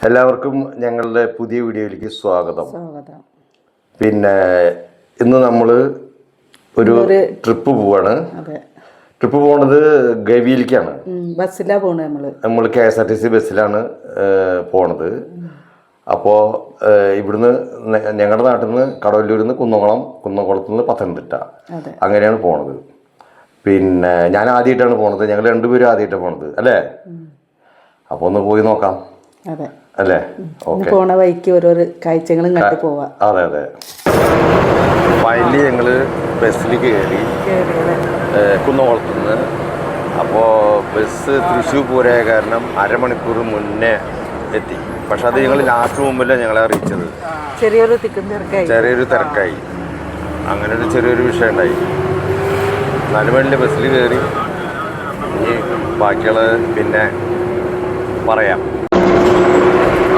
എല്ലാവർക്കും ഞങ്ങളുടെ പുതിയ വീഡിയോയിലേക്ക് സ്വാഗതം. സ്വാഗതം. പിന്നെ ഇന്ന് നമ്മൾ ഒരു ട്രിപ്പ് പോവാണ്. ട്രിപ്പ് പോണത് ഗവിയിലേക്കാണ്. ബസ്സിലാണ് പോണത്. നമ്മൾ KSRTC ബസ്സിലാണ് പോണത്. അപ്പോൾ ഇവിടുന്ന് ഞങ്ങളുടെ നാട്ടിൽ നിന്ന് കടവല്ലൂരിൽ നിന്ന് കുന്നംകുളത്ത് നിന്ന് പത്തനംതിട്ട അങ്ങനെയാണ് പോണത്. പിന്നെ ഞാൻ ആദ്യമായിട്ടാണ് പോണത്. ഞങ്ങൾ രണ്ടുപേരും ആദ്യമായിട്ടാണ് പോണത് അല്ലേ? അപ്പോൾ ഒന്ന് പോയി നോക്കാം അല്ലേ? പോണ വഴിക്ക് ഓരോരോ കാഴ്ചകളും കണ്ടു പോവാം. അതെ അതെ. ഫൈനലി ഞങ്ങൾ ബസ്സിൽ കയറി കുന്നംകുളത്ത് നിന്ന്. അപ്പോൾ ബസ് തൃശ്ശൂർ പോരായ കാരണം അരമണിക്കൂർ മുന്നേ എത്തി. പക്ഷെ അത് ഞങ്ങൾ ലാസ്റ്റ് മുമ്പില്ല ഞങ്ങളെ അറിയിച്ചത്. ചെറിയൊരു തിരക്കായി. അങ്ങനെ ഒരു ചെറിയൊരു വിഷയം ഉണ്ടായി. 4 മണിൻ്റെ ബസ്സിൽ കയറി. ഇനി ബാക്കിയുള്ള പിന്നെ പറയാം.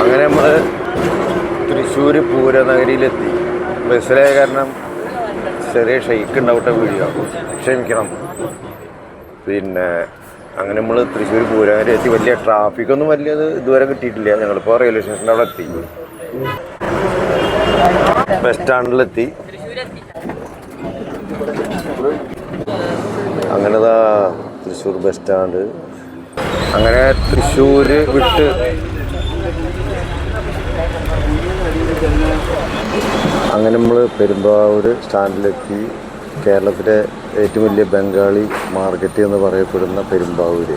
അങ്ങനെ നമ്മൾ തൃശ്ശൂർ പൂരനഗരിയിലെത്തി. ബസ്സിലായ കാരണം ചെറിയ ഷെയ്ക്ക് ഉണ്ടാവട്ടെ വീഡിയോ, ക്ഷമിക്കണം. പിന്നെ അങ്ങനെ നമ്മൾ തൃശ്ശൂർ പൂരനഗരി എത്തി. വലിയ ട്രാഫിക്കൊന്നും വലിയത് ഇതുവരെ കിട്ടിയിട്ടില്ല. ഞങ്ങളിപ്പോൾ റെയിൽവേ സ്റ്റേഷൻ്റെ അവിടെ എത്തി. ബസ് സ്റ്റാൻഡിലെത്തി. അങ്ങനെ തൃശ്ശൂർ ബസ് സ്റ്റാൻഡ്. അങ്ങനെ തൃശ്ശൂർ വിട്ട് അങ്ങനെ നമ്മൾ പെരുമ്പാവൂർ സ്റ്റാൻഡിലെത്തി. കേരളത്തിലെ ഏറ്റവും വലിയ ബംഗാളി മാർക്കറ്റ് എന്ന് പറയപ്പെടുന്ന പെരുമ്പാവൂര്.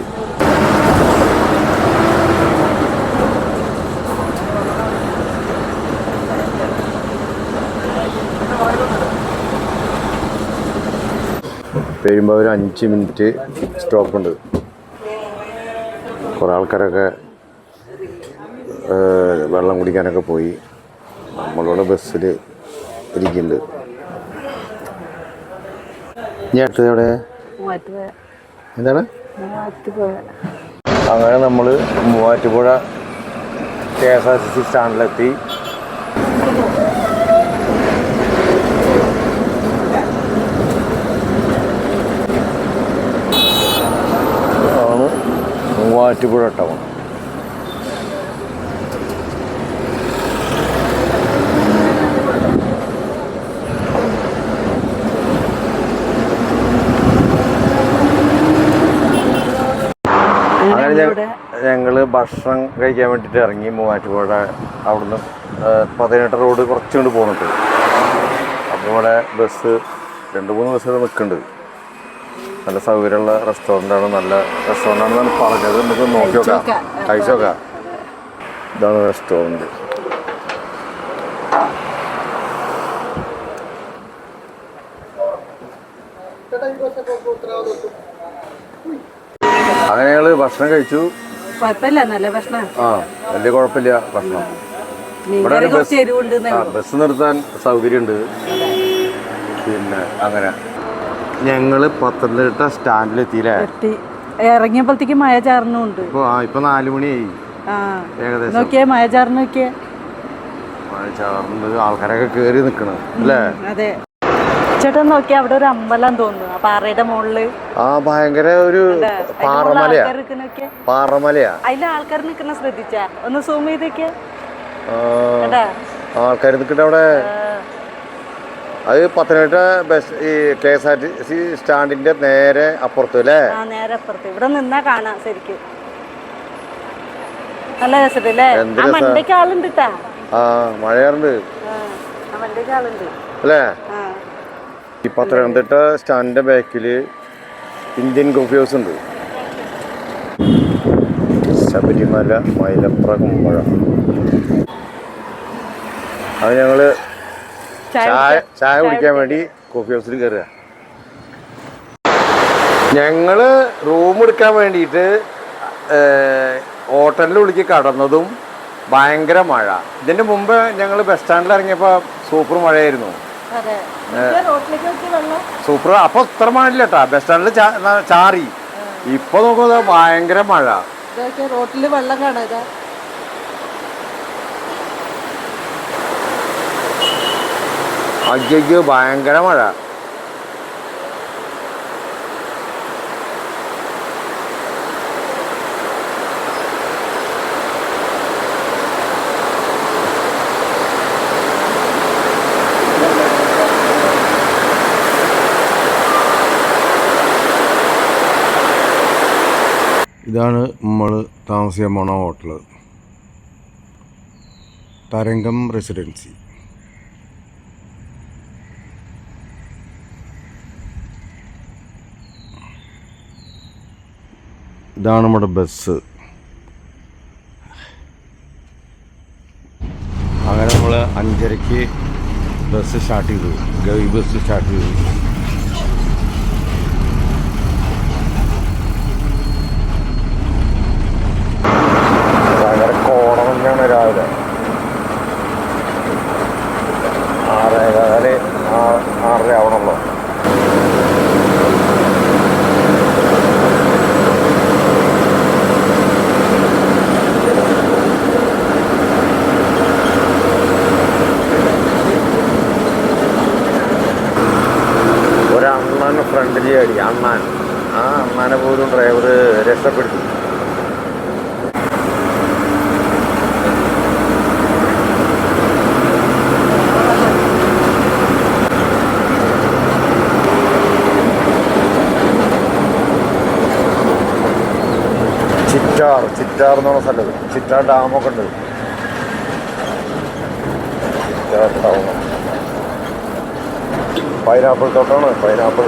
പെരുമ്പാവൂർ 5 മിനിറ്റ് സ്റ്റോപ്പുണ്ട്. കുറേ ആൾക്കാരൊക്കെ വെള്ളം കുടിക്കാനൊക്കെ പോയി. നമ്മളോട് ബസ്സിൽ ഇരിക്കുന്നുണ്ട്. ഇനി അടുത്തത് എവിടെ? എന്താണ്? അങ്ങനെ നമ്മൾ മൂവാറ്റുപുഴ KSRTC സ്റ്റാൻഡിലെത്തി. ആണ് മൂവാറ്റുപുഴ ടൗൺ. ഞങ്ങൾ ഭക്ഷണം കഴിക്കാൻ വേണ്ടിയിട്ട് ഇറങ്ങി. മൂവാറ്റുപുഴ അവിടുന്ന് 18 റോഡ് കുറച്ചുകൊണ്ട് പോകുന്നുണ്ട്. അപ്പോൾ ഇവിടെ ബസ് 2-3 ബസ്സുകൾ നിൽക്കുന്നുണ്ട്. നല്ല സൗകര്യമുള്ള റെസ്റ്റോറൻ്റാണ്. നല്ല റെസ്റ്റോറൻ്റാണെന്നാണ് പറഞ്ഞത്. നമുക്ക് നോക്കി നോക്കാം, കഴിച്ചു നോക്കാം. ഇതാണ് റെസ്റ്റോറൻറ്റ്. അങ്ങനെ ഞങ്ങൾ ഭക്ഷണം കഴിച്ചു. നല്ല ഭക്ഷണം. വലിയ കുഴപ്പമില്ല ഭക്ഷണം. ഇവിടെ ബസ് നിർത്താൻ സൗകര്യമുണ്ട്. പിന്നെ അങ്ങനെ ഞങ്ങൾ പത്തനംതിട്ട സ്റ്റാൻഡിലെത്തിയില്ലേ? ഇറങ്ങിയപ്പോഴത്തേക്ക് മഴ ചാറുന്നുണ്ട്. ഇപ്പൊ 4 മണിയായി ഏകദേശം. മഴ ചാറുന്നുണ്ട്. ആൾക്കാരൊക്കെ കേറി നിക്കണ് അല്ലേ? അതെ. ചേട്ടാ നോക്കിയാ അവിടെ ഒരു അമ്പലം തോന്നുന്നു. പാറയുടെ മുകളില് ഭയങ്കര ഒരു പാറമലയാ. അതില് ആൾക്കാർ നിക്കുന്ന ശ്രദ്ധിച്ചാ? ഒന്ന് സൂം ചെയ്തേക്കാ. ആൾക്കാർ നിൽക്കട്ടെ അവിടെ. അത് പത്തനംതിട്ട ബസ് ഈ KSRTC സ്റ്റാൻഡിന്റെ നേരെ അപ്പുറത്ത് അല്ലേ? നേരെ അപ്പുറത്ത്. ഇവിടെ നിന്നാ കാണാം ശരിക്കും. നല്ല രസല്ലേ? ആളുണ്ട്. മഴയാറുണ്ട് അല്ലേ? ഈ പത്തനംതിട്ട സ്റ്റാൻഡിന്റെ ബാക്കിൽ ഇന്ത്യൻ കോഫി ഹൗസ് ഉണ്ട്. ശബരിമല മൈലപ്ര കുമ്പഴ. അത് ഞങ്ങള് ചായ കുടിക്കാൻ വേണ്ടി കോഫി ഹൗസിൽ കയറുക. ഞങ്ങള് റൂം എടുക്കാൻ വേണ്ടിയിട്ട് ഹോട്ടലിൻ്റെ ഉള്ളിലേക്ക് കടന്നതും ഭയങ്കര മഴ. ഇതിന്റെ മുമ്പ് ഞങ്ങൾ ബസ് സ്റ്റാൻഡിൽ ഇറങ്ങിയപ്പോൾ സൂപ്പർ മഴയായിരുന്നു. സൂപ്പർ. അപ്പൊ ഇത്ര മഴയില്ല കേട്ടാ. ബസ് സ്റ്റാൻഡിൽ ചാറി. ഇപ്പൊ നോക്കുന്നത് ഭയങ്കര മഴ. റോട്ടില് വെള്ളം കാണാ. അയ്യോ ഭയങ്കര മഴ. ഇതാണ് നമ്മൾ താമസിക്കാൻ പോണ ഹോട്ടൽ, തരംഗം റെസിഡൻസി. ഇതാണ് നമ്മുടെ ബസ്. അങ്ങനെ നമ്മൾ 5:30 ബസ് സ്റ്റാർട്ട് ചെയ്തു, ഗവി ബസ് സ്റ്റാർട്ട് ചെയ്തു. ഭയങ്കര കോട തന്നെയാണ് രാവിലെ. 6:15 6:30 ആവണല്ലോ. ഒരണ്ണൻ ഫ്രണ്ടിൽ അടി, അണ്ണാൻ. ആ അണ്ണാനെ പോലും ഡ്രൈവർ രക്ഷപ്പെടുത്തി. ചിറ്റാർ എന്ന് പറഞ്ഞ സ്ഥലത്ത് ചിറ്റാർ ഡാമൊക്കെ ഉണ്ട്. ചിറ്റാർ ടൗൺ. പൈനാപ്പിൾ തോട്ടമാണ്, പൈനാപ്പിൾ.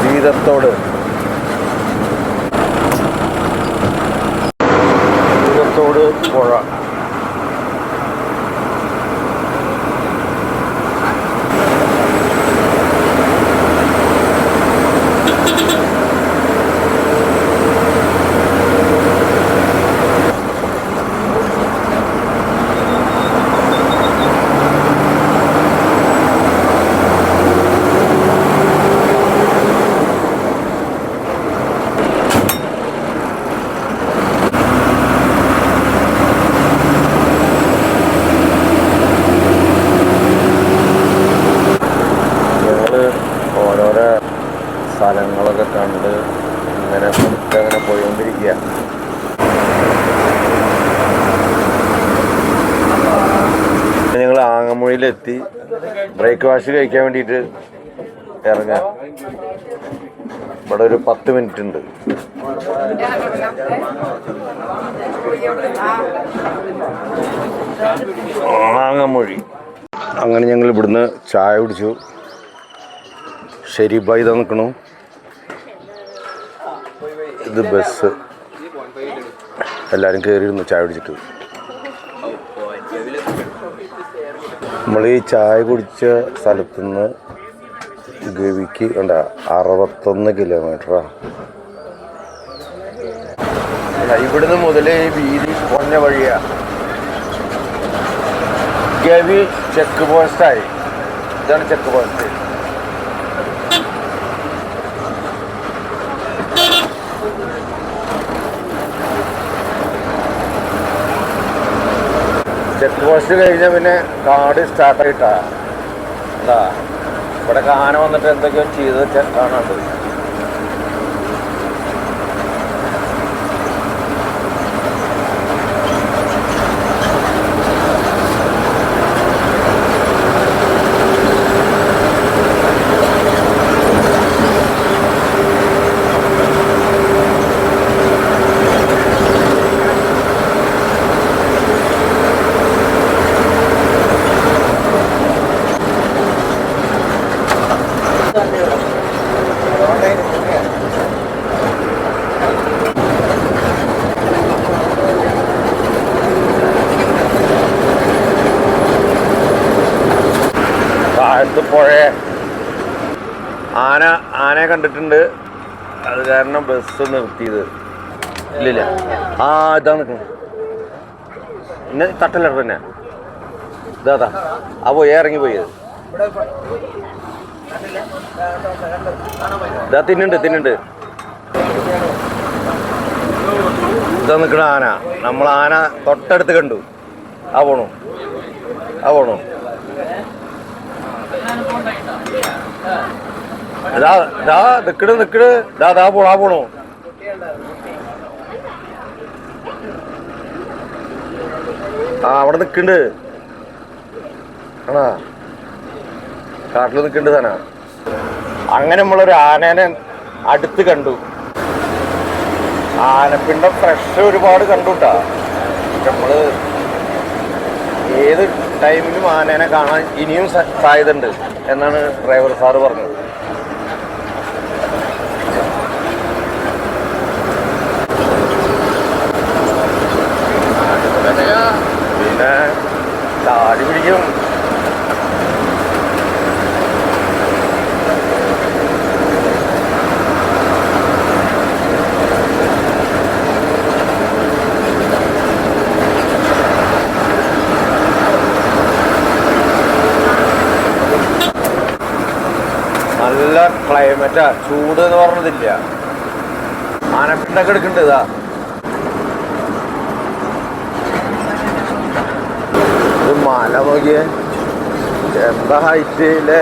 സീതത്തോട് പുഴ. ഓരോരോ സ്ഥലങ്ങളൊക്കെ കണ്ട് ഇങ്ങനെ അങ്ങനെ പോയിക്കൊണ്ടിരിക്കുക. ഞങ്ങൾ ആങ്ങമൂഴിയിലെത്തി. ബ്രേക്ക്ഫാസ്റ്റ് കഴിക്കാൻ വേണ്ടിയിട്ട് ഇറങ്ങാം. ഇവിടെ ഒരു 10 മിനിറ്റ് ഉണ്ട്. ആങ്ങമൂഴി. അങ്ങനെ ഞങ്ങൾ ഇവിടുന്ന് ചായ കുടിച്ചു. ഷെരീബ ഇതാ നിൽക്കണു. ഇത് ബസ്. എല്ലാവരും കയറിയിരുന്നു ചായ കുടിച്ചിട്ട്. നമ്മൾ ഈ ചായ കുടിച്ച സ്ഥലത്തുനിന്ന് ഗവിക്ക് കണ്ട 61 കിലോമീറ്ററാണ്. ഇവിടുന്ന് മുതൽ ഈ വീതി കുറഞ്ഞ വഴിയാണ്. ഗവി ചെക്ക് പോസ്റ്റായി. ഇതാണ് ചെക്ക് പോസ്റ്റ്. ചെക്ക് പോസ്റ്റ് കഴിഞ്ഞാൽ പിന്നെ കാട് സ്റ്റാർട്ടായിട്ടാ. എന്താ ഇവിടെ കാന വന്നിട്ട് എന്തൊക്കെയോ ചെയ്ത് കാണാണ്ട്. പുഴ ആനയെ കണ്ടിട്ടുണ്ട്. അത് കാരണം ബസ് നിർത്തിയത്. ഇല്ലില്ല, ഇതാ നിൽക്കണം. ഇന്ന തട്ടല്ല തന്നെ ഇതാ ആ പോയി ഇറങ്ങി പോയത്. ഇതാ തിന്നുണ്ട്. ഇതാ നിൽക്കണ ആന. നമ്മൾ ആന തൊട്ടടുത്ത് കണ്ടു. ആ പോണു നിക്കട് പോണു ആ അവിടെ നിക്കണ്ട് ആണാ കാട്ടിൽ നിക്കണ്ട് താനാ. അങ്ങനെ നമ്മളൊരു ആനേനെ അടുത്ത് കണ്ടു. ആനപ്പിണ്ടം ഫ്രഷ് ഒരുപാട് കണ്ടുട്ടാ. നമ്മള് ഏത് ടൈമിലും ആനേനെ കാണാൻ ഇനിയും സാധ്യത ഉണ്ട് എന്നാണ് ഡ്രൈവർ സാറ് പറഞ്ഞത്. പിന്നെ താടി പിടിക്കും. നല്ല ക്ലൈമറ്റാ, ചൂട് എന്ന് പറഞ്ഞതില്ല. ആനപ്പിണ്ടൊക്കെ എടുക്കണ്ട്. ഇതാ ഇത് മല നോക്കിയേ, എന്താ ഹൈറ്റ് അല്ലേ.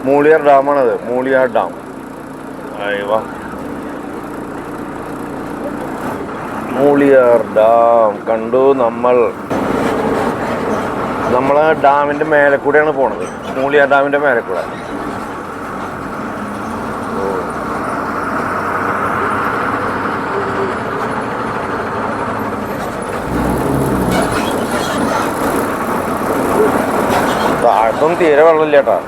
മൂളിയാർ ഡാമാണത്, മൂളിയാർ ഡാം. അയ്യോ, മൂളിയാർ ഡാം കണ്ടു നമ്മൾ. നമ്മള് ഡാമിന്റെ മേലെ കൂടെയാണ് പോണത്, മൂളിയാർ ഡാമിന്റെ മേലെ കൂടെ. താഴത്തൊന്നും തീരെ വെള്ളമില്ല കേട്ടാ.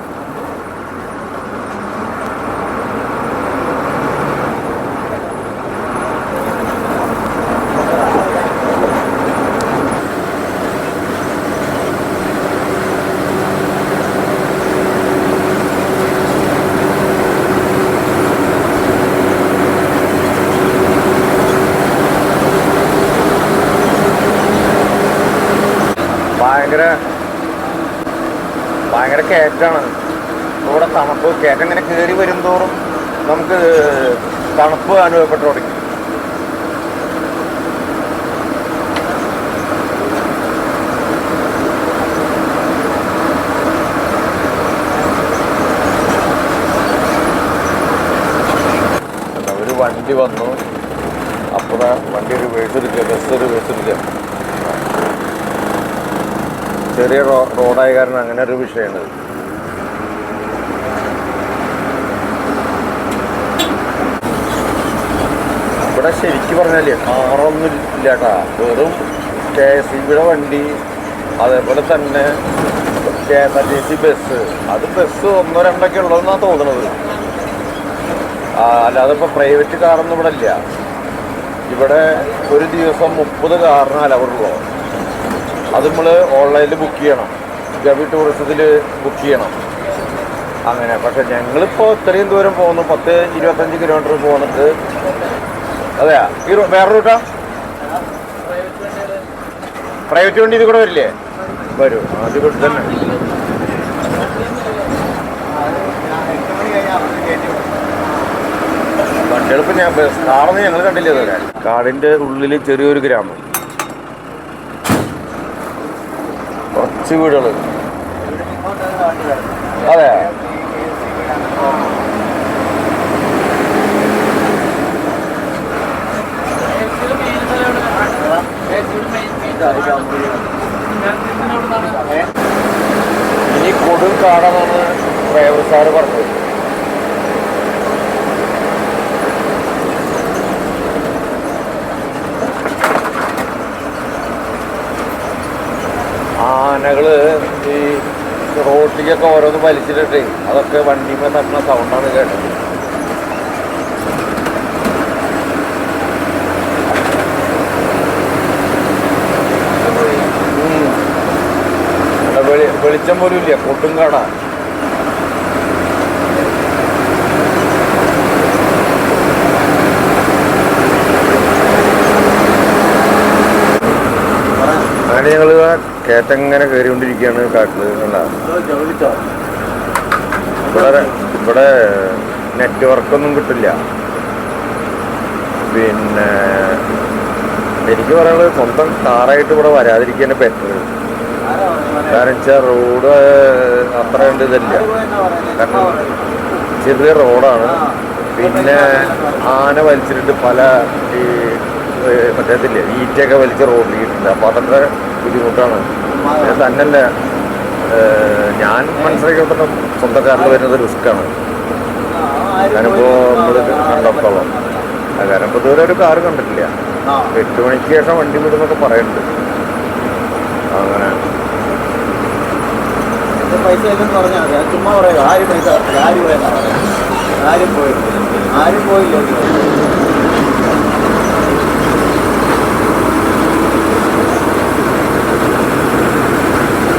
ഭയങ്കര കയറ്റാണ് ഇവിടെ. തണുപ്പ് കയറ്റം ഇങ്ങനെ കയറി വരും തോറും നമുക്ക് തണുപ്പ് അനുഭവപ്പെട്ടു തുടങ്ങി. ഒരു വണ്ടി വന്നു, അപ്പോൾ വണ്ടി റിവേഴ്സ് എടുക്കുക, ബസ് റിവേഴ്സ് എടുക്കുക. ചെറിയ റോഡായ കാരണം അങ്ങനെ ഒരു വിഷയമാണ്. ഇവിടെ ശരിക്കും പറഞ്ഞാലേ കാറൊന്നും ഇല്ല കേട്ടാ. വെറും KSEBിയുടെ വണ്ടി, അതേപോലെ തന്നെ KSRTC ബസ്. അത് ബസ് 1-2 ഉള്ളതെന്നാണ് തോന്നുന്നത്. അല്ലാതെ ഇപ്പോൾ പ്രൈവറ്റ് കാറൊന്നും ഇവിടെ ഇല്ല. ഇവിടെ ഒരു ദിവസം 30 കാറിന് അലവുള്ളൂ. അത് നമ്മൾ ഓൺലൈനിൽ ബുക്ക് ചെയ്യണം, ഗവി ടൂറിസത്തിൽ ബുക്ക് ചെയ്യണം അങ്ങനെ. പക്ഷെ ഞങ്ങളിപ്പോൾ ഇത്രയും ദൂരം പോകുന്നു, 10-25 കിലോമീറ്റർ പോകുന്നിട്ട്. അതെയാ, ഈ വേറെ റൂട്ടാ? പ്രൈവറ്റ് വണ്ടി ഇത് കൂടെ വരില്ലേ? വരും, അത് കൂടെ തന്നെ. വണ്ടികളിപ്പോൾ ഞാൻ കാറൊന്നും ഞങ്ങൾ കണ്ടില്ല ഇതുവരെ. കാടിൻ്റെ ഉള്ളിൽ ചെറിയൊരു ഗ്രാമം, കുറച്ച് വീടുകൾ. അതെ, ഇനി കൊടും കാടാണെന്നാണ് ഡ്രൈവർ സാറ് പറഞ്ഞത്. ആനകള് ഈ റോട്ടിലേക്കൊക്കെ ഓരോന്ന് വലിച്ചിട്ടേ അതൊക്കെ വണ്ടിമേ തട്ടുന്ന സൗണ്ടാണ് കേട്ടത്. വെളിച്ചം പോലും ഇല്ല, കൊടുങ്കാടാ. അങ്ങനെ ഞങ്ങള് കയറ്റങ്ങനെ കയറിക്കൊണ്ടിരിക്കുകയാണ് കാട്ടില്. ഇവിടെ നെറ്റ്വർക്കൊന്നും കിട്ടില്ല. പിന്നെ എനിക്ക് പറയാനുള്ളത് സ്വന്തം കാറായിട്ട് ഇവിടെ വരാതിരിക്കാൻ ബെറ്റർ. കാരണം വെച്ചാൽ റോഡ് അത്ര കണ്ട് ഇതില്ല. കാരണം ചെറിയ റോഡാണ്. പിന്നെ ആന വലിച്ചിട്ട് പല ഈ മറ്റേതില്ലേ ഈറ്റയൊക്കെ വലിച്ച് റോഡിലിട്ടുണ്ട്. അപ്പോൾ അതൊക്കെ ബുദ്ധിമുട്ടാണ്. തന്നല്ല ഞാൻ മനസ്സിലാക്കിയിടത്തോളം സ്വന്തം കാറിൽ വരുന്നത് റിസ്ക്കാണ്. ഞാനിപ്പോൾ നമ്മൾ കണ്ടത്തോളം കാരണം ഇപ്പോൾ ഇതുവരെ ഒരു കാറ് കണ്ടിട്ടില്ല. 8 മണിക്ക് ശേഷം വണ്ടി വിടുന്നൊക്കെ പറയുന്നുണ്ട്. അങ്ങനെ പൈസ ഇല്ലെന്ന് പറഞ്ഞാൽ മതി. ചുമ്മാ പറയുക ആരും പൈസ ആരും പോയില്ല.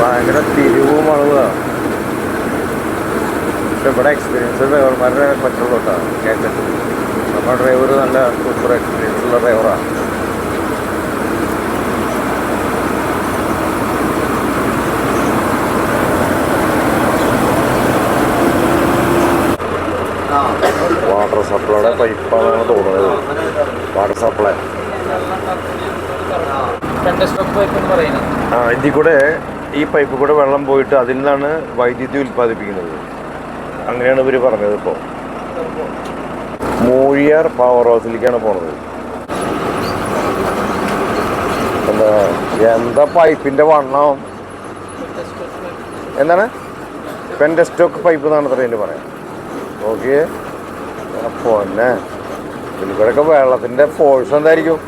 ഭയങ്കര തിരിവും അളവാണ്. പക്ഷെ ഇവിടെ എക്സ്പീരിയൻസ് ഡ്രൈവർമാരുടെ പറ്റുള്ളൂ കേട്ടോ. കേട്ടിട്ട് നമ്മുടെ ഡ്രൈവർ നല്ല സൂപ്പർ എക്സ്പീരിയൻസ് ഉള്ള ഡ്രൈവറാണ്. വാട്ടർ സപ്ലൈയുടെ പൈപ്പാണ് തോന്നുന്നത്. വാട്ടർ സപ്ലൈ ഇതിൽ കൂടെ ഈ പൈപ്പ് കൂടെ വെള്ളം പോയിട്ട് അതിൽ നിന്നാണ് വൈദ്യുതി ഉൽപ്പാദിപ്പിക്കുന്നത്. അങ്ങനെയാണ് ഇവർ പറഞ്ഞത്. ഇപ്പോൾ മൂഴിയാർ പവർ ഹൗസിലേക്കാണ് പോണത്. എന്താ പൈപ്പിൻ്റെ വണ്ണം എന്താണ്? പെൻഡസ്റ്റോക്ക് പൈപ്പ് എന്നാണ് അത്ര എൻ്റെ പറയാം. ഓക്കെ. അപ്പോൾ തന്നെ ഇതിലൂടെയൊക്കെ വെള്ളത്തിൻ്റെ ഫോഴ്സ് എന്തായിരിക്കും?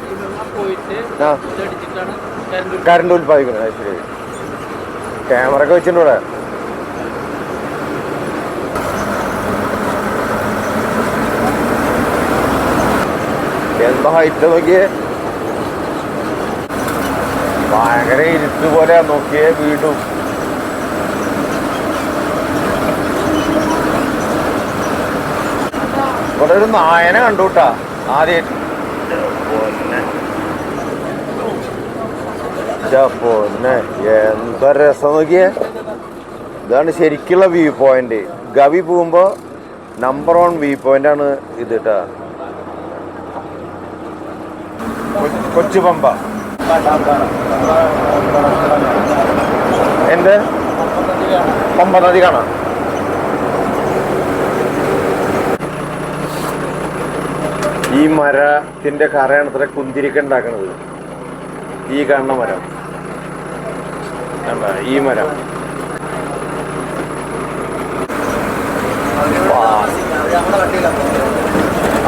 ആ കറണ്ട് ഉൽപ്പാദിക്കുന്നത്. ശരി. ക്യാമറ ഒക്കെ വെച്ചിട്ടുണ്ട് ഇവിടെ. എന്താ ഹൈറ്റ് നോക്കിയേ. ഭയങ്കര ഇരുട്ട് പോലെ നോക്കിയേ. വീടും ഇവിടെ ഒരു നായനെ കണ്ടുട്ടാ ആദ്യം. പൊന്നെ എന്താ രസം നോക്കിയേ. ഇതാണ് ശരിക്കുള്ള വ്യൂ പോയിന്റ്. ഗവി പോകുമ്പോൾ നമ്പർ 1 വ്യൂ പോയിന്റ് ആണ് ഇത് കേട്ടാ. കൊച്ചു പമ്പ എന്ത് പമ്പ നദി കാണാം. ഈ മരത്തിന്റെ കറയാണ് ഇത്ര കുന്തിരിക്ക ഉണ്ടാക്കണത്. ഈ കാണുന്ന മരം കണ്ട. ഈ മരം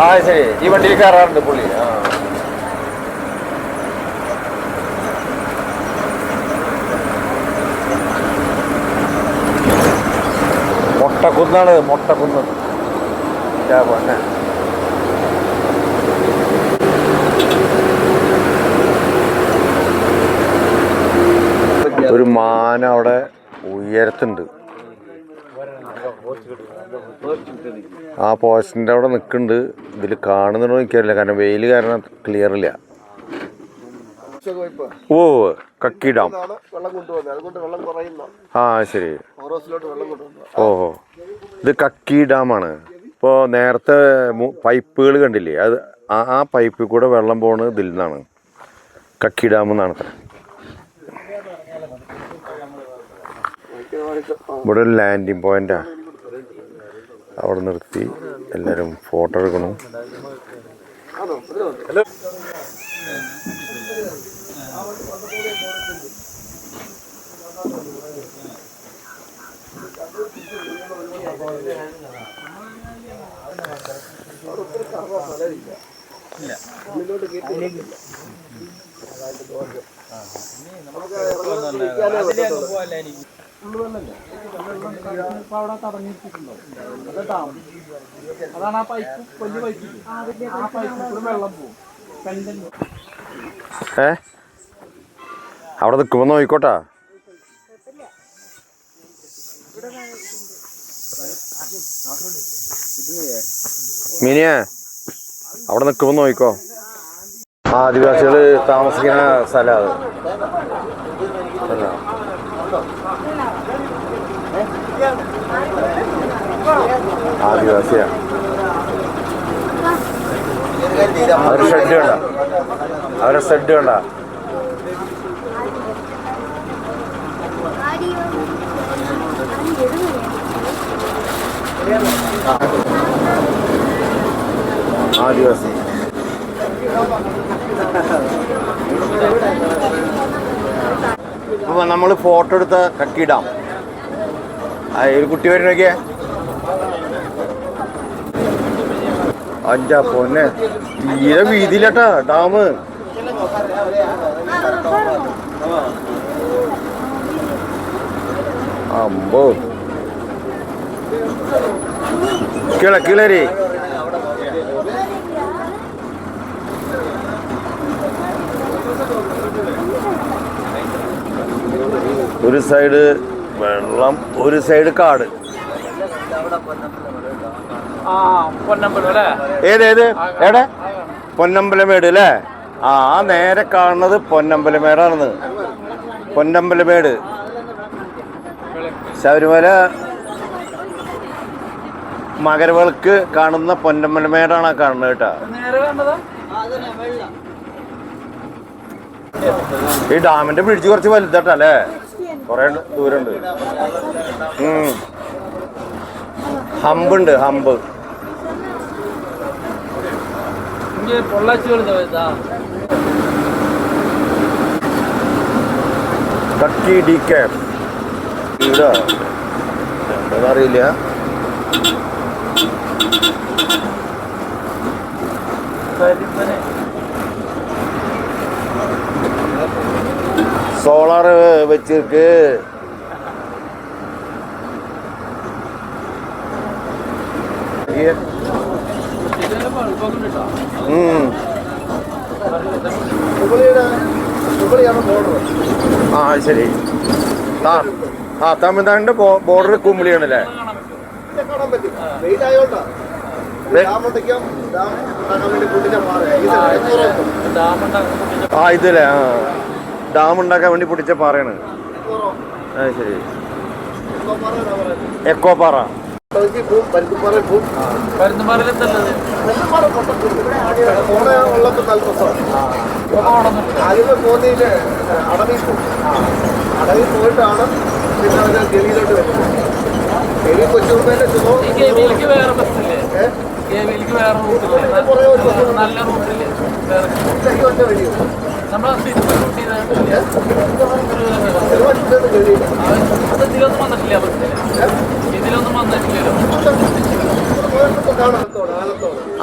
ആ ശരി. ഈ വണ്ടിയിൽ കയറാറുണ്ട് പുള്ളി. ആ മൊട്ടക്കുന്നാണ്. മൊട്ടക്കുന്ന് പൊന്നെ. ഒരു മാന അവിടെ ഉയരത്തുണ്ട്. ആ പോസ്റ്റിൻ്റെ അവിടെ നിൽക്കുന്നുണ്ട്. ഇതിൽ കാണുന്നുണ്ടോ എനിക്കറിയില്ല. കാരണം വെയിൽ കാരണം ക്ലിയർ ഇല്ല. ഓ കക്കി ഡാം. ആ ശരി. ഓഹോ ഇത് കക്കി ഡാമാണ്. ഇപ്പോൾ നേരത്തെ പൈപ്പുകൾ കണ്ടില്ലേ, അത് ആ പൈപ്പിൽ കൂടെ വെള്ളം പോകുന്നത് ഇതിൽ നിന്നാണ്. കക്കി ഡാം എന്നാണ്. ഇവിടെ ഒരു ലാൻഡിങ് പോയിന്റാ. അവിടെ നിർത്തി എല്ലാവരും ഫോട്ടോ എടുക്കണം. അവിടെ നിൽക്കുമ്പോ നോയിക്കോട്ടാ. മിനിയെ അവിടെ നിൽക്കുമ്പോ നോയിക്കോ. ആദിവാസികൾ താമസിക്കുന്ന സ്ഥലം അത്. ആദിവാസിയാ. അവരുടെ ഷെഡ് കണ്ട, അവരുടെ ഷെഡ് കണ്ട. ആദിവാസി അപ്പൊ നമ്മൾ ഫോട്ടോ എടുത്ത കക്കി ഡാം. ഒരു കുട്ടി വരുന്നൊക്കെ അഞ്ചാ പൊന്നെ തീരെ വീതിയിലട്ടാ ഡാം. അമ്പോ കിളരി ഒരു സൈഡ് വെള്ളം, ഒരു സൈഡ് കാട്. ഏതേത് എവിടെ? പൊന്നമ്പലമേട് അല്ലേ? ആ നേരെ കാണുന്നത് പൊന്നമ്പലമേടാണെന്ന്. പൊന്നമ്പലമേട് ശബരിമല മകരവിളക്ക് കാണുന്ന പൊന്നമ്പലമേടാണ് കാണുന്നത് കേട്ടാ. ഈ ഡാമിന്റെ ബ്രിഡ്ജ് കുറച്ച് വലുതാട്ടാ അല്ലേ? കൊറേ ദൂരമുണ്ട്. ഹമ്പുണ്ട്, ഹമ്പ്. കക്കി ഡി ക്യാപ് ഇവിടെ അറിയില്ല. സോളാർ വെച്ചിருக்கு. ആ ശരി. ആ തമിഴ്നാടിന്റെ ബോർഡർ കുമ്മിളിയാണല്ലേ? ആ ഇതല്ലേ? ആ ഡാം ഉണ്ടാക്കാൻ വേണ്ടി പൊട്ടിച്ച പാറയാണ്. ആ ശരി. എക്കോപ്പാറ. അടവിൽ പോയിട്ടാണ് പിന്നെ അവർ ഗവിയിലോട്ട് വരുന്നത്. ഗവി കൊച്ചുകുമ്പേന്റെ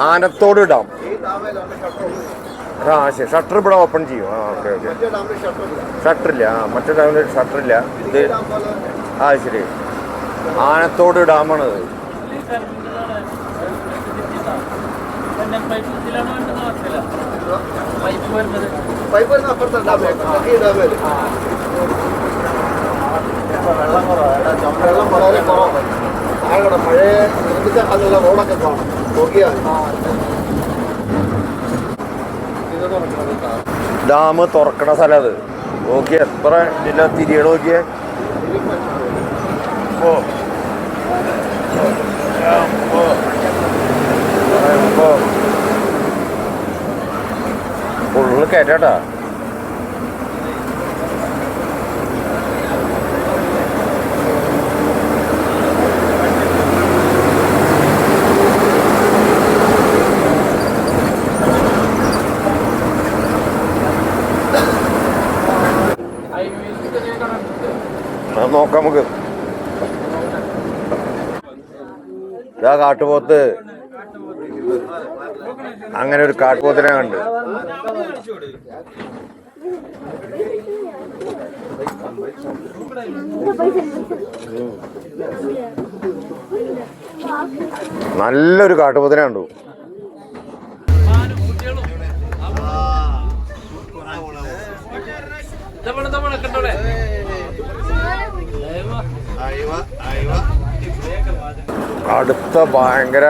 ആനത്തോട് ഡാം. ആ ശരി. ഷട്ടർ ഇവിടെ ഓപ്പൺ ചെയ്യും. ആ ഓക്കെ ഓക്കെ. ഷട്ടറില്ല. ആ മറ്റേ ഡാമിൽ ഷട്ടറില്ല. ഇത് ആ ശരി. ആനത്തോട് ഡാമാണത്. വെള്ളം വളരെ കുറവാണ്. ആകണം മഴയെ നിർമ്മിച്ച അതിനുള്ള റോഡൊക്കെ കാണും നോക്കിയാൽ. ഡാം തുറക്കണ സ്ഥലം അത്. നോക്കിയ എത്ര ഇല്ല തിരിയണ നോക്കിയേ. ഫുള്ള് കയറ്റാട്ടാ. നോക്കാം നമുക്ക്. ഇതാ കാട്ടുപോത്ത്. അങ്ങനെ ഒരു കാട്ടുപോത്തിനെ കണ്ട്. നല്ലൊരു കാട്ടുപോത്തിനെ കണ്ടു. അടുത്ത ഭയങ്കര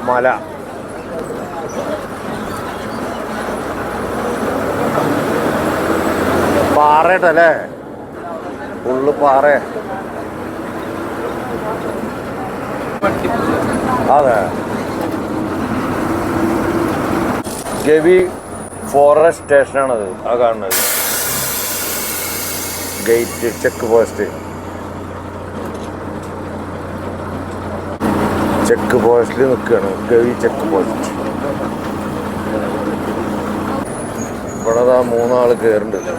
മല. പാറയട്ടല്ലേ? ഫുള്ള് പാറ. അതെ ഗവി ഫോറസ്റ്റ് സ്റ്റേഷനാണത് ആ കാണുന്നത്. Gate check post. ചെക്ക് പോസ്റ്റിൽ നിൽക്കുകയാണ് ഗവി ചെക്ക് പോസ്റ്റ്. ഇവിടെ 3 ആൾ കയറുന്നുണ്ട്.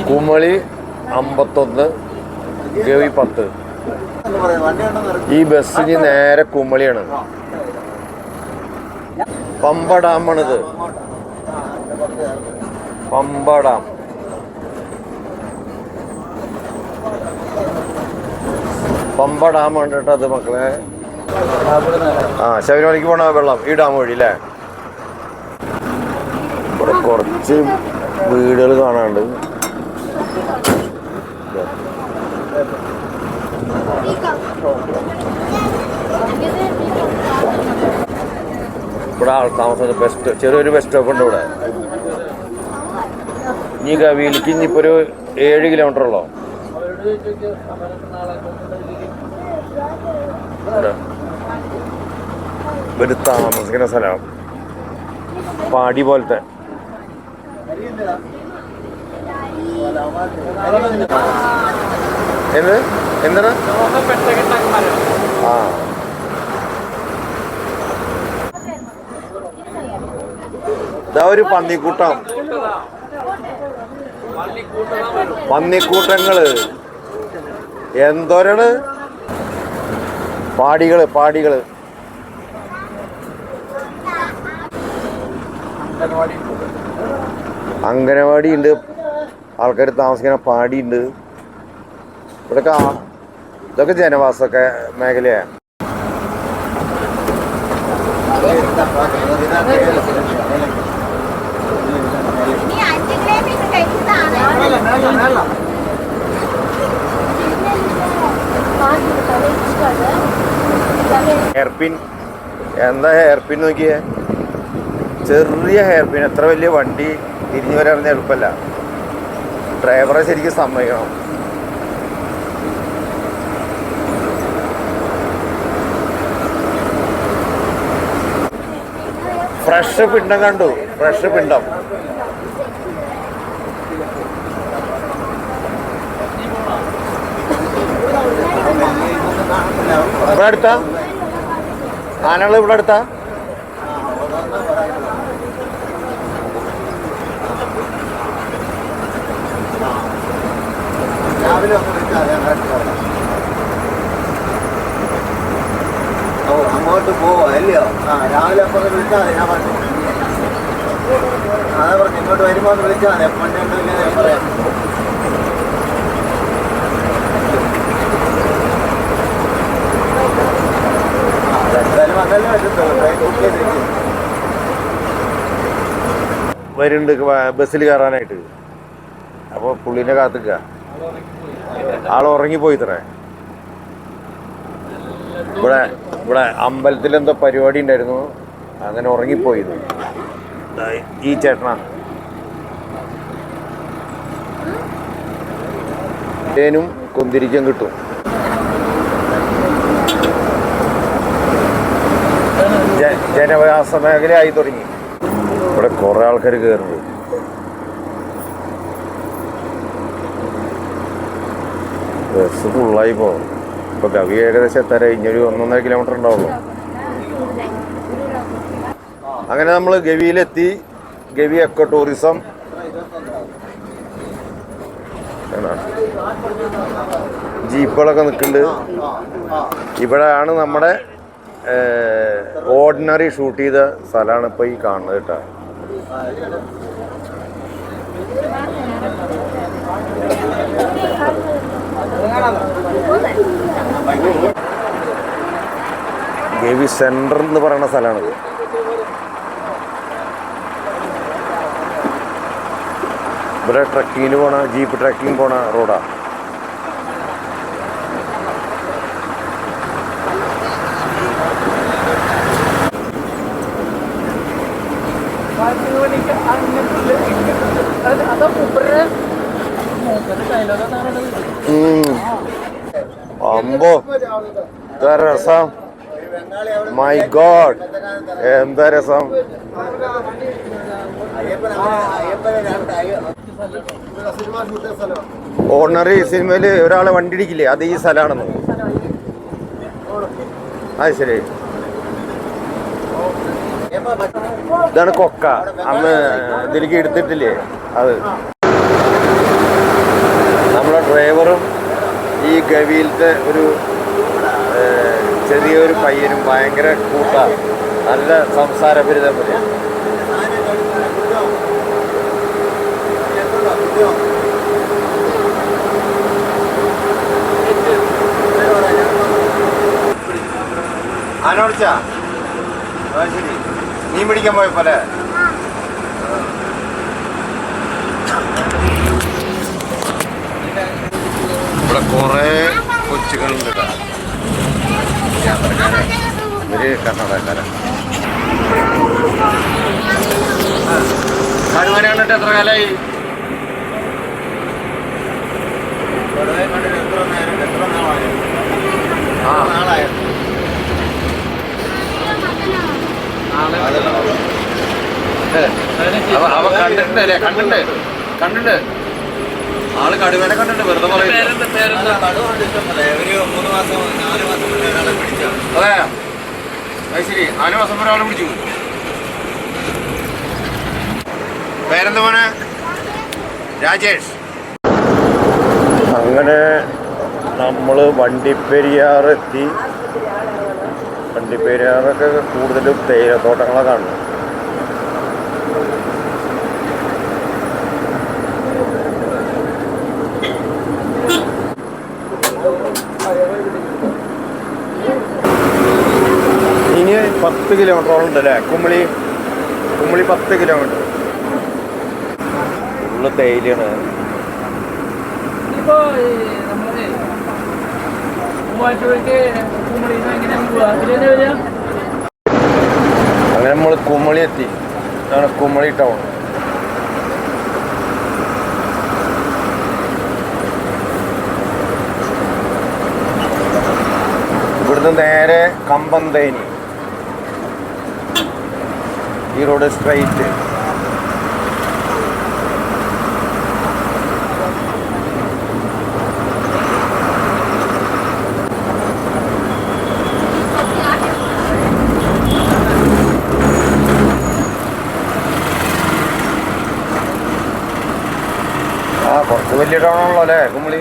കുമളി 51, ഗവി 10. ഈ ബസ്സിന് നേരെ കുമളിയാണ്. പമ്പ ഡാമാണിത്. പമ്പ ഡാം. പമ്പ ഡാമാണ് കേട്ടോ അത് മക്കളെ. ശബരിമലയ്ക്ക് പോണ വെള്ളം ഈ ഡാം വഴി അല്ലേ. ഇവിടെ കുറച്ച് വീടുകൾ കാണാനുണ്ട്. ഇവിടെ ആൾ താമസം ബെസ്റ്റ് ചെറിയൊരു ബസ് സ്റ്റോപ്പ് ഉണ്ട് ഇവിടെ. ഇനി ഗവിയിലേക്ക് ഇനിയിപ്പോൾ ഒരു 7 കിലോമീറ്ററുള്ളൂ. ഒരു താമസിക്കുന്ന സ്ഥലം പാടി പോലത്തെ. എന്താണ് ആ ഇതാ ഒരു പന്നിക്കൂട്ടം. പന്നിക്കൂട്ടങ്ങള് എന്തോരാണ്. പാടികള് അംഗനവാടി ഉണ്ട്. ആൾക്കാർ താമസിക്കുന്ന പാടിയുണ്ട്. ഇവിടെയൊക്കെ ഇതൊക്കെ ജനവാസമൊക്കെ മേഖലയാണ്. ഹെയർപിൻ എന്താ ഹെയർപിൻ നോക്കിയേ. ചെറിയ ഹെയർപിൻ. എത്ര വലിയ വണ്ടി തിരിഞ്ഞു വരാറുന്ന എളുപ്പമല്ല. ഡ്രൈവറെ ശരിക്കും സമ്മതിക്കണം. ഫ്രഷ് പിണ്ടം കണ്ടു. ഫ്രഷ് പിണ്ടം. ഇവിടെ അടുത്താ ആനകൾ. ഇവിടെ അടുത്താ അങ്ങോട്ട് പോവോ അല്ലയോ? രാവിലെ അപ്പം വിളിച്ചാൽ മതി. ഞാൻ പറഞ്ഞു അതാ പറഞ്ഞു ഇങ്ങോട്ട് വരുമ്പോൾ ഒന്ന് വിളിച്ചാൽ മതി. എപ്പം വണ്ടി ഉണ്ടോ ഇല്ലേ പറയാം. എന്തായാലും അതല്ലേ പറ്റത്തുള്ളൂ. ട്രെയിൻ ബുക്ക് ചെയ്തിരിക്കും. വരുന്നുണ്ട് ബസ്സിൽ കയറാനായിട്ട്. അപ്പോൾ പുള്ളീനെ കാത്തുക. ആൾ ഉറങ്ങിപ്പോയി ഇത്രേ. ഇവിടെ അമ്പലത്തിലെന്തോ പരിപാടി ഉണ്ടായിരുന്നു. അങ്ങനെ ഉറങ്ങിപ്പോയത് ഈ ചേട്ടനാണ്. തേനും കുന്തിരിക്കും കിട്ടും. ജനവാസ മേഖലയായി തുടങ്ങി. ഇവിടെ കുറേ ആൾക്കാർ കയറുന്നുണ്ട്. ബസ് ഫുള്ളായി പോകും. ഇപ്പോൾ ഗവി ഏകദേശം എത്താൻ ഇനിയൊരു 1.5 കിലോമീറ്റർ ഉണ്ടാവുള്ളൂ. അങ്ങനെ നമ്മൾ ഗവിയിലെത്തി. ഗവി എക്കോ ടൂറിസം ജീപ്പുകളൊക്കെ നിൽക്കുന്നുണ്ട്. ഇവിടെയാണ് നമ്മുടെ ഓർഡിനറി ഷൂട്ട് ചെയ്ത സ്ഥലമാണ് ഇപ്പോൾ ഈ കാണുന്നത് കേട്ടോ. ഗവി സെൻറ്റർ എന്ന് പറയുന്ന സ്ഥലമാണിത്. ഇവിടെ ട്രക്കിങ്ങിന് പോണ ജീപ്പ് ട്രക്കിങ് പോണ റോഡാണ്. അമ്പോ രസം. മൈ ഗോഡ്, എന്താ രസം. സിനിമ ഷൂട്ട് ചെയ്ത സ്ഥലമാണ്. ഓർഡിനറി സിനിമയിൽ ഒരാളെ വണ്ടി ഇടിക്കില്ലേ, അത് ഈ സ്ഥലമാണെന്ന്. അത് ശരി. ഇതാണ് കൊക്ക, അന്ന് ഇതിലേക്ക് എടുത്തിട്ടില്ലേ അത്. നമ്മളെ ഡ്രൈവറും ഈ ഗവിയിലത്തെ ഒരു ചെറിയൊരു പയ്യനും ഭയങ്കര കൂട്ടാണ്, നല്ല സംസാരപരിതം പോലെ. ആനോടിച്ചാ ശരി, മീൻ പിടിക്കാൻ പോയപ്പോലെ. ഇവിടെ കുറേ കൊച്ചുകളുണ്ട്. ഇവര് കർണാടകക്കാരാണ്. കടുവനെ കണ്ടിട്ട് എത്ര കാലമായി? അവ കണ്ടിട്ടുണ്ടല്ലേ? കണ്ടിട്ടുണ്ട്. ആള് കടുവേനെ കണ്ടിട്ടുണ്ട്, വെറുതെ പറയുന്നത്. അതെ, അത് ശരി. 4 മാസം ഒരാളെ പിടിച്ചു. പേരെന്താ മോനെ? രാജേഷ്. അങ്ങനെ നമ്മൾ വണ്ടിപ്പെരിയാറെത്തി. വണ്ടിപ്പെരിയാറൊക്കെ കൂടുതലും തേയിലത്തോട്ടങ്ങളെ കാണുന്നു. ഇനി 10 കിലോമീറ്ററോളം ഉണ്ടല്ലേ കുമളി 10 കിലോമീറ്റർ. ഫുള്ള് തേയിലാണ്. അങ്ങനെ നമ്മൾ കുമളി എത്തി. ഇതാണ് കുമളി ടൗൺ. ഇവിടുന്ന് നേരെ കമ്പന്തേനി, ഈ റോഡ് സ്ട്രൈറ്റ്. കുറച്ച് വലിയ ടൗണാണല്ലോ അല്ലേ കുമളി.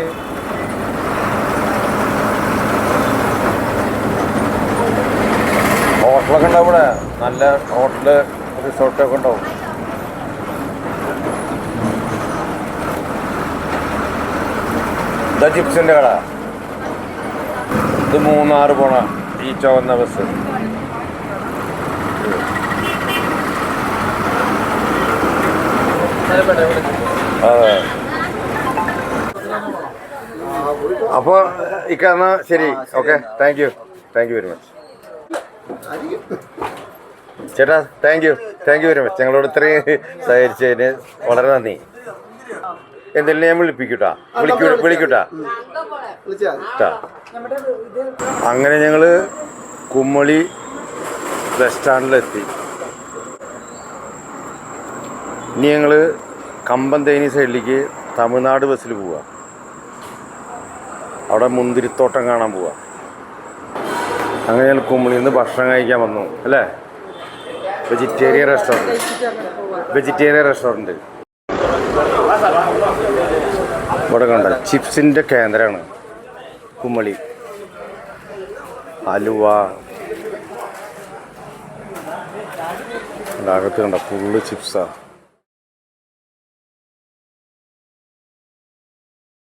ഹോട്ടലൊക്കെ ഉണ്ടാവും ഇവിടെ, നല്ല ഹോട്ടല് റിസോർട്ടൊക്കെ ഉണ്ടാവും. ഇതാ ചിപ്സിൻ്റെ കട. ഇത് 3 പോണ ഈ ചുവന്ന ബസ്. അതെ. അപ്പോൾ ഇക്കാരണ ശരി. Okay, thank you very much ചേട്ടാ. Thank you very much. ഞങ്ങളോട് ഇത്രയും സഹകരിച്ചതിന് വളരെ നന്ദി. എന്തെങ്കിലും ഞാൻ വിളിപ്പിക്കൂട്ടാ, വിളിക്കൂട്ടാ. അങ്ങനെ ഞങ്ങൾ കുമളി ബസ് സ്റ്റാൻഡിലെത്തി. ഇനി ഞങ്ങൾ കമ്പന്തേനി സൈഡിലേക്ക് തമിഴ്നാട് ബസ്സിൽ പോവുക. അവിടെ മുന്തിരിത്തോട്ടം കാണാൻ പോവുക. അങ്ങനെ ഞങ്ങൾ കുമളിയിൽ നിന്ന് ഭക്ഷണം കഴിക്കാൻ വന്നു അല്ലേ. വെജിറ്റേറിയൻ റെസ്റ്റോറൻറ്റ് ഇവിടെ കണ്ട ചിപ്സിൻ്റെ കേന്ദ്രമാണ് കുമളി. അലുവ അകത്ത് കണ്ട ഫുള്ള് ചിപ്സാണ്.